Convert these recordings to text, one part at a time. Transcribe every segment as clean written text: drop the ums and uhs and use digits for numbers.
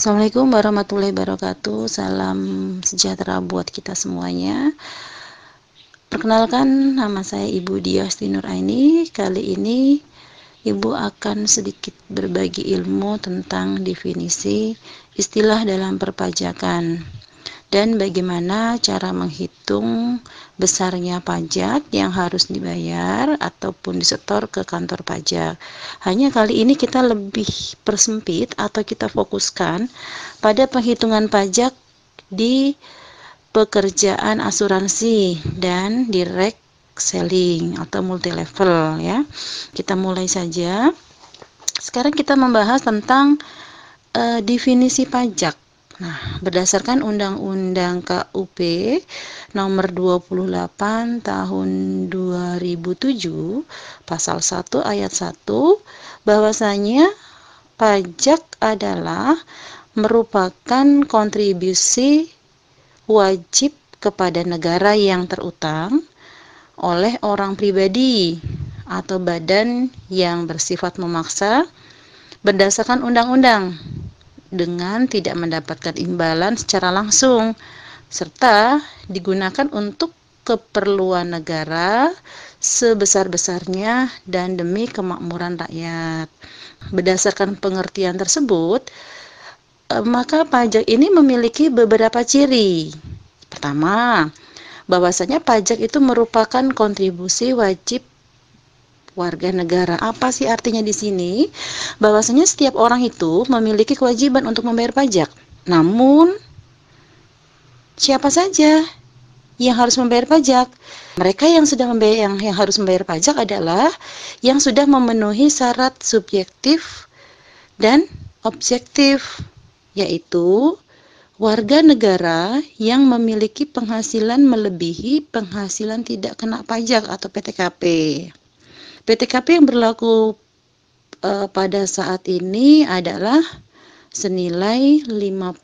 Assalamualaikum warahmatullahi wabarakatuh. Salam sejahtera buat kita semuanya. Perkenalkan, nama saya Ibu Diasti Nuraini. Kali ini Ibu akan sedikit berbagi ilmu tentang definisi istilah dalam perpajakan dan bagaimana cara menghitung besarnya pajak yang harus dibayar ataupun disetor ke kantor pajak. Hanya kali ini kita lebih persempit atau kita fokuskan pada penghitungan pajak di pekerjaan asuransi dan direct selling atau multi level ya. Kita mulai saja. Sekarang kita membahas tentang definisi pajak. Nah, berdasarkan Undang-Undang KUP nomor 28 tahun 2007 pasal 1 ayat 1 bahwasanya pajak adalah merupakan kontribusi wajib kepada negara yang terutang oleh orang pribadi atau badan yang bersifat memaksa berdasarkan undang-undang dengan tidak mendapatkan imbalan secara langsung serta digunakan untuk keperluan negara sebesar-besarnya dan demi kemakmuran rakyat. Berdasarkan pengertian tersebut, maka pajak ini memiliki beberapa ciri. Pertama, bahwasanya pajak itu merupakan kontribusi wajib warga negara. Apa sih artinya di sini? Bahwasanya setiap orang itu memiliki kewajiban untuk membayar pajak. Namun, siapa saja yang harus membayar pajak? Mereka yang sudah membayar yang harus membayar pajak adalah yang sudah memenuhi syarat subjektif dan objektif, yaitu warga negara yang memiliki penghasilan melebihi penghasilan tidak kena pajak atau PTKP. PTKP yang berlaku pada saat ini adalah senilai 54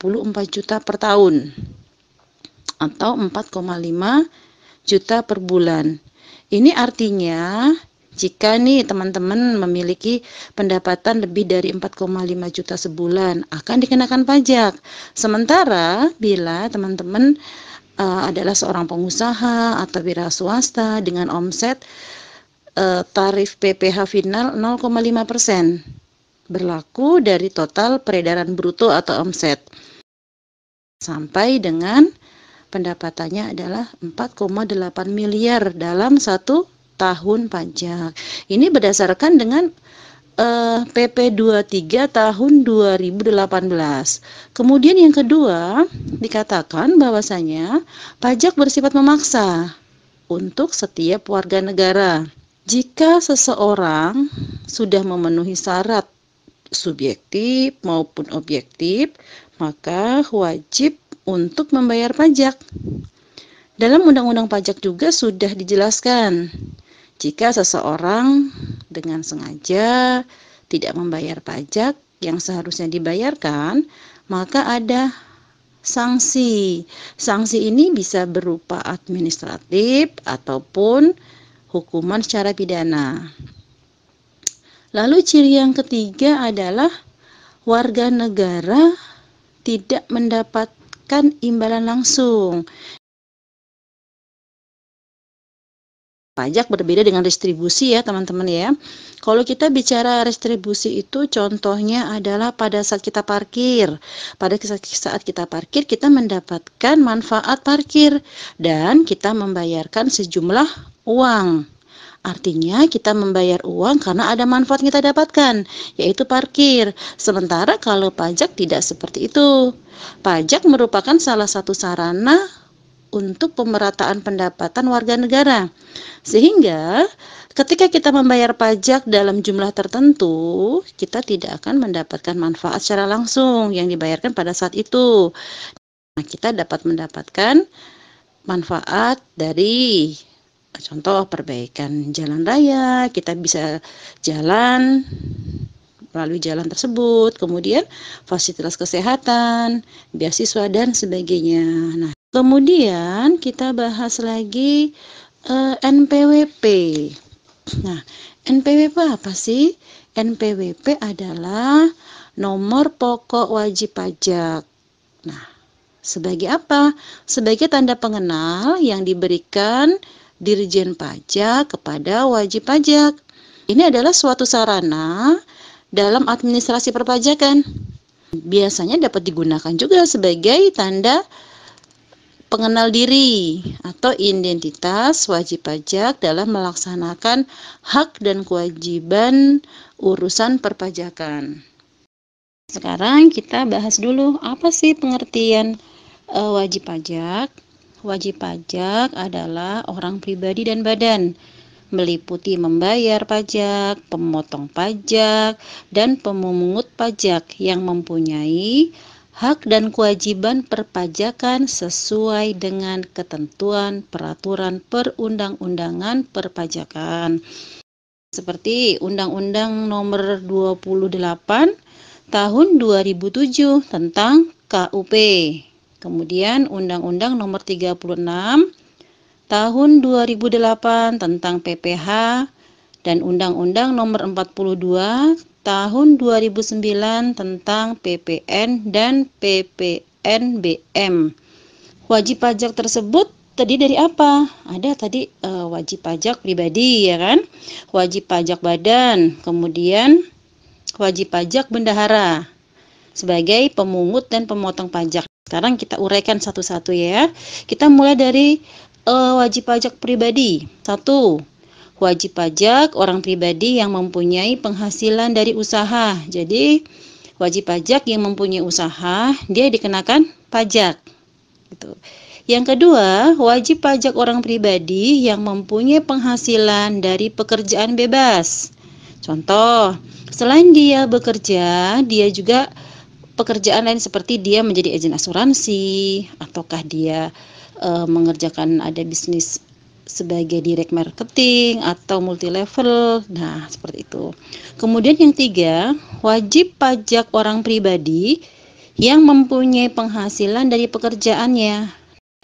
juta per tahun atau 4,5 juta per bulan. Ini artinya jika nih teman-teman memiliki pendapatan lebih dari 4,5 juta sebulan akan dikenakan pajak. Sementara bila teman-teman adalah seorang pengusaha atau wira swasta dengan omset tarif PPh final 0,5% berlaku dari total peredaran bruto atau omset sampai dengan pendapatannya adalah 4,8 miliar dalam 1 tahun pajak. Ini berdasarkan dengan PP 23 tahun 2018. Kemudian yang kedua dikatakan bahwasanya pajak bersifat memaksa untuk setiap warga negara. Jika seseorang sudah memenuhi syarat subjektif maupun objektif, maka wajib untuk membayar pajak. Dalam Undang-Undang Pajak juga sudah dijelaskan, jika seseorang dengan sengaja tidak membayar pajak yang seharusnya dibayarkan, maka ada sanksi. Sanksi ini bisa berupa administratif ataupun hukuman secara pidana. Lalu ciri yang ketiga adalah warga negara tidak mendapatkan imbalan langsung. Pajak berbeda dengan distribusi ya teman-teman ya. Kalau kita bicara retribusi itu contohnya adalah pada saat kita parkir. Pada saat kita parkir kita mendapatkan manfaat parkir dan kita membayarkan sejumlah uang. Artinya kita membayar uang karena ada manfaat yang kita dapatkan, yaitu parkir. Sementara kalau pajak tidak seperti itu. Pajak merupakan salah satu sarana untuk pemerataan pendapatan warga negara. Sehingga ketika kita membayar pajak dalam jumlah tertentu, kita tidak akan mendapatkan manfaat secara langsung yang dibayarkan pada saat itu. Nah, kita dapat mendapatkan manfaat dari contoh perbaikan jalan raya, kita bisa jalan melalui jalan tersebut, kemudian fasilitas kesehatan, beasiswa dan sebagainya. Nah, kemudian kita bahas lagi NPWP. Nah, NPWP apa sih? NPWP adalah nomor pokok wajib pajak. Nah, sebagai apa? Sebagai tanda pengenal yang diberikan Dirjen Pajak kepada wajib pajak. Ini adalah suatu sarana dalam administrasi perpajakan. Biasanya dapat digunakan juga sebagai tanda pengenal diri atau identitas wajib pajak dalam melaksanakan hak dan kewajiban urusan perpajakan. Sekarang kita bahas dulu apa sih pengertian wajib pajak. Wajib pajak adalah orang pribadi dan badan, meliputi membayar pajak, pemotong pajak, dan pemungut pajak yang mempunyai hak dan kewajiban perpajakan sesuai dengan ketentuan peraturan perundang-undangan perpajakan. Seperti Undang-Undang Nomor 28 Tahun 2007 tentang KUP. Kemudian Undang-Undang Nomor 36 Tahun 2008 tentang PPh dan Undang-Undang Nomor 42 Tahun 2009 tentang PPN dan PPNBM. Wajib pajak tersebut tadi dari apa? Ada tadi wajib pajak pribadi, ya kan? Wajib pajak badan, kemudian wajib pajak bendahara sebagai pemungut dan pemotong pajak. Sekarang kita uraikan satu-satu ya. Kita mulai dari wajib pajak pribadi. 1. Wajib pajak orang pribadi yang mempunyai penghasilan dari usaha. Jadi wajib pajak yang mempunyai usaha, dia dikenakan pajak. Gitu. Yang kedua, wajib pajak orang pribadi yang mempunyai penghasilan dari pekerjaan bebas. Contoh, selain dia bekerja, dia juga pekerjaan lain seperti dia menjadi agen asuransi, ataukah dia mengerjakan ada bisnis sebagai direct marketing atau multi level. Nah, seperti itu. Kemudian yang 3, wajib pajak orang pribadi yang mempunyai penghasilan dari pekerjaannya.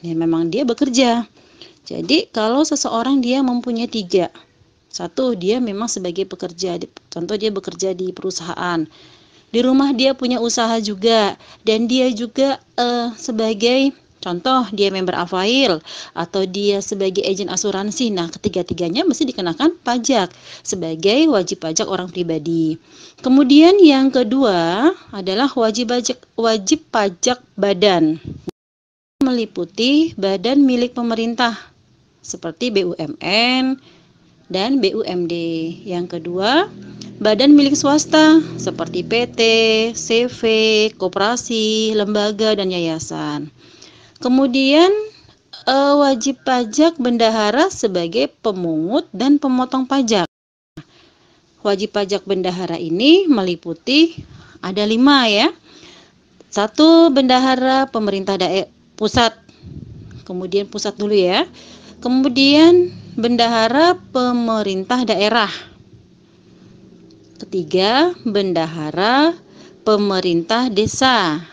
Ya, memang dia bekerja. Jadi, kalau seseorang dia mempunyai 3. 1, dia memang sebagai pekerja. Contoh dia bekerja di perusahaan. Di rumah dia punya usaha juga, dan dia juga sebagai contoh dia member Avail atau dia sebagai agen asuransi. Nah, ketiga-tiganya mesti dikenakan pajak sebagai wajib pajak orang pribadi. Kemudian yang kedua adalah wajib pajak badan, meliputi badan milik pemerintah seperti BUMN dan BUMD. Yang kedua, badan milik swasta seperti PT, CV, koperasi, lembaga, dan yayasan. Kemudian wajib pajak bendahara sebagai pemungut dan pemotong pajak. Wajib pajak bendahara ini meliputi ada 5 ya. 1, bendahara pemerintah pusat. Kemudian pusat dulu ya. Kemudian bendahara pemerintah daerah. Ketiga, bendahara pemerintah desa.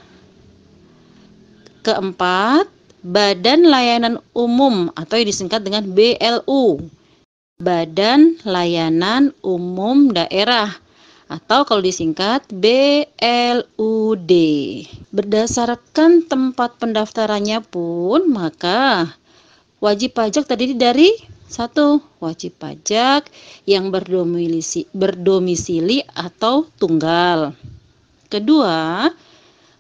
Keempat, Badan Layanan Umum atau yang disingkat dengan BLU. Badan Layanan Umum Daerah atau kalau disingkat BLUD. Berdasarkan tempat pendaftarannya pun, maka wajib pajak terdiri dari 1, wajib pajak yang berdomisili atau tunggal. Kedua,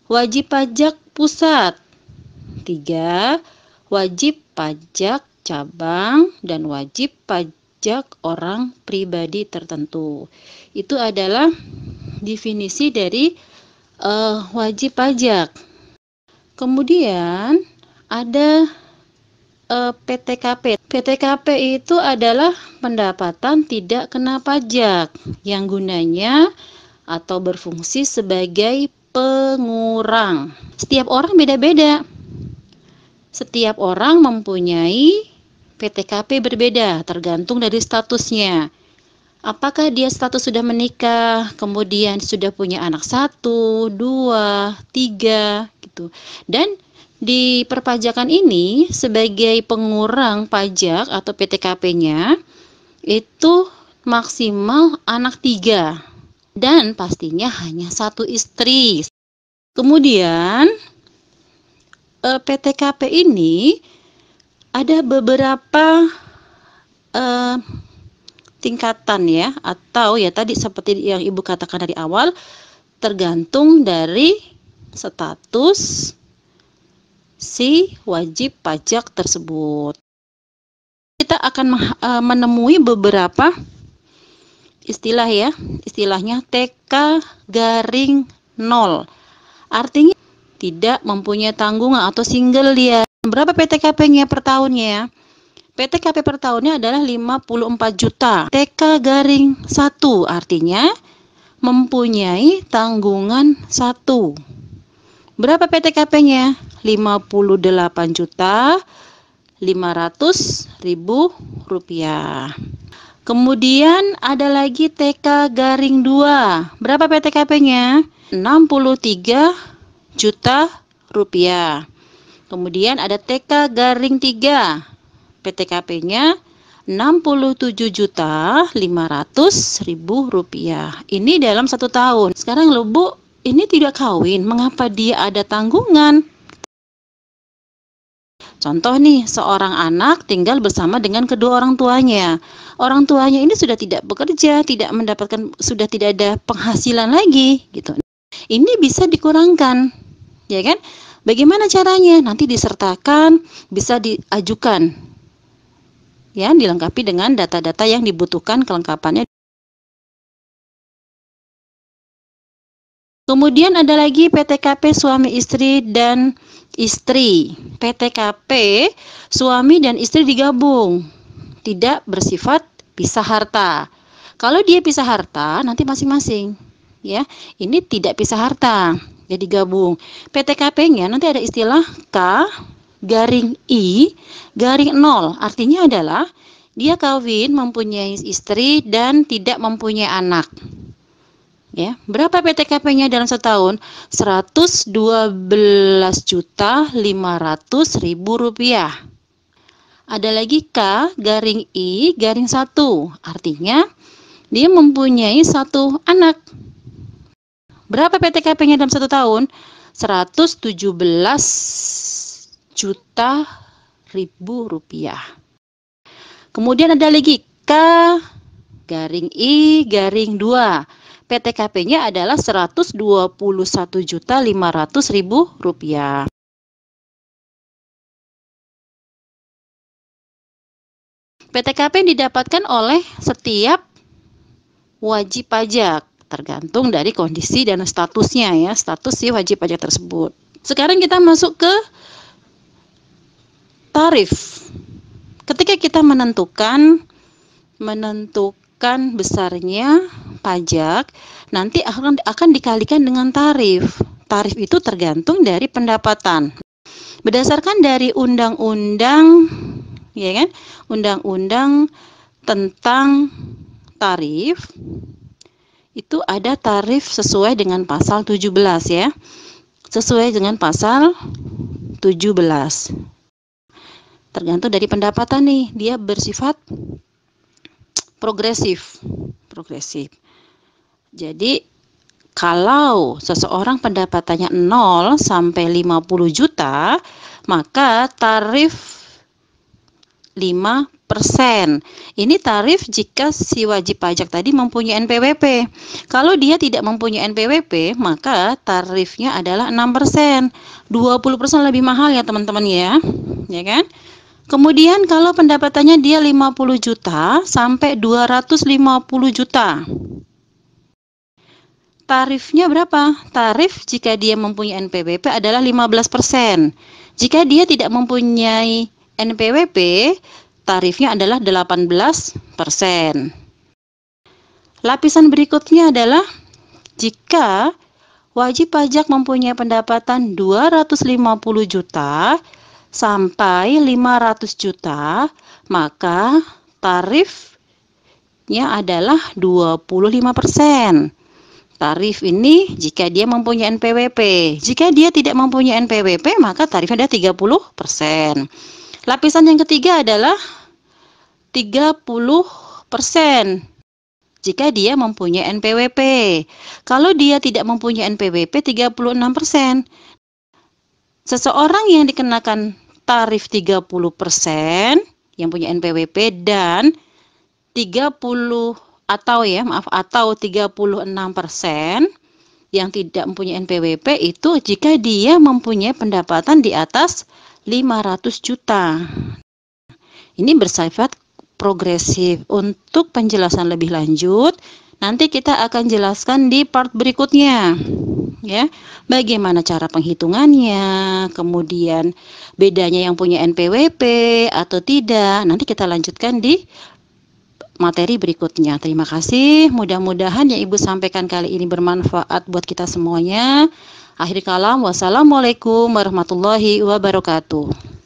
wajib pajak pusat. 3, wajib pajak cabang dan wajib pajak orang pribadi tertentu. Itu adalah definisi dari wajib pajak. Kemudian ada PTKP. PTKP itu adalah pendapatan tidak kena pajak yang gunanya atau berfungsi sebagai pengurang. Setiap orang beda-beda. Setiap orang mempunyai PTKP berbeda, tergantung dari statusnya. Apakah dia status sudah menikah, kemudian sudah punya anak 1, 2, 3, gitu. Dan di perpajakan ini sebagai pengurang pajak atau PTKP-nya itu maksimal anak 3. dan pastinya hanya satu istri. Kemudian PTKP ini ada beberapa tingkatan ya, atau ya tadi seperti yang Ibu katakan dari awal, tergantung dari status si wajib pajak tersebut. Kita akan menemui beberapa istilah ya, istilahnya TK garing 0. Artinya tidak mempunyai tanggungan atau single dia. Berapa PTKP-nya per tahunnya ya? PTKP per tahunnya adalah 54 juta. TK garing 1 artinya mempunyai tanggungan 1. Berapa PTKP-nya? 58 juta 500.000 rupiah. Kemudian ada lagi TK garing 2. Berapa PTKP-nya? 63 juta rupiah. Kemudian ada TK garing 3. PTKP-nya 67.500.000 rupiah. Ini dalam 1 tahun. Sekarang loh Bu, ini tidak kawin, mengapa dia ada tanggungan? Contoh nih, seorang anak tinggal bersama dengan kedua orang tuanya. Orang tuanya ini sudah tidak bekerja, sudah tidak ada penghasilan lagi, gitu. Ini bisa dikurangkan, ya kan? Bagaimana caranya? Nanti disertakan, bisa diajukan, ya, dilengkapi dengan data-data yang dibutuhkan kelengkapannya. Kemudian ada lagi PTKP suami istri dan istri. PTKP suami dan istri digabung, tidak bersifat pisah harta. Kalau dia pisah harta nanti masing-masing, ya. Ini tidak pisah harta, jadi gabung. PTKP-nya nanti ada istilah K garing I garing 0. Artinya adalah dia kawin, mempunyai istri dan tidak mempunyai anak. Ya, berapa PTKP-nya dalam setahun? 112.500.000 rupiah. Ada lagi K garing I garing 1. Artinya dia mempunyai 1 anak. Berapa PTKP-nya dalam 1 tahun? 117 juta rupiah. Kemudian ada lagi K garing I garing 2. PTKP-nya adalah 121.500.000 rupiah. PTKP didapatkan oleh setiap wajib pajak, tergantung dari kondisi dan statusnya ya, status si wajib pajak tersebut. Sekarang kita masuk ke tarif. Ketika kita menentukan besarnya pajak, nanti akan dikalikan dengan tarif. Tarif itu tergantung dari pendapatan. Berdasarkan dari undang-undang, ya kan? Undang-undang tentang tarif, itu ada tarif sesuai dengan pasal 17 ya. Sesuai dengan pasal 17. Tergantung dari pendapatan nih, dia bersifat progresif. Jadi kalau seseorang pendapatannya 0 sampai 50 juta, maka tarif 5%. Ini tarif jika si wajib pajak tadi mempunyai NPWP. Kalau dia tidak mempunyai NPWP, maka tarifnya adalah 6%. 20% lebih mahal ya teman-teman ya. Ya kan? Kemudian kalau pendapatannya dia 50 juta sampai 250 juta. Tarifnya berapa? Tarif jika dia mempunyai NPWP adalah 15%. Jika dia tidak mempunyai NPWP, tarifnya adalah 18%. Lapisan berikutnya adalah jika wajib pajak mempunyai pendapatan 250 juta sampai 500 juta, maka tarifnya adalah 25%. Tarif ini jika dia mempunyai NPWP. Jika dia tidak mempunyai NPWP, maka tarifnya ada 30%. Lapisan yang ketiga adalah 30%. jika dia mempunyai NPWP. Kalau dia tidak mempunyai NPWP 36%. Seseorang yang dikenakan tarif 30% yang punya NPWP dan 30 atau 36% yang tidak mempunyai NPWP itu jika dia mempunyai pendapatan di atas 500 juta. Ini bersifat progresif. Untuk penjelasan lebih lanjut, nanti kita akan jelaskan di part berikutnya. Ya, bagaimana cara penghitungannya, kemudian bedanya yang punya NPWP atau tidak. Nanti kita lanjutkan di materi berikutnya. Terima kasih. Mudah-mudahan yang Ibu sampaikan kali ini bermanfaat buat kita semuanya. Akhir kalam, wassalamualaikum warahmatullahi wabarakatuh.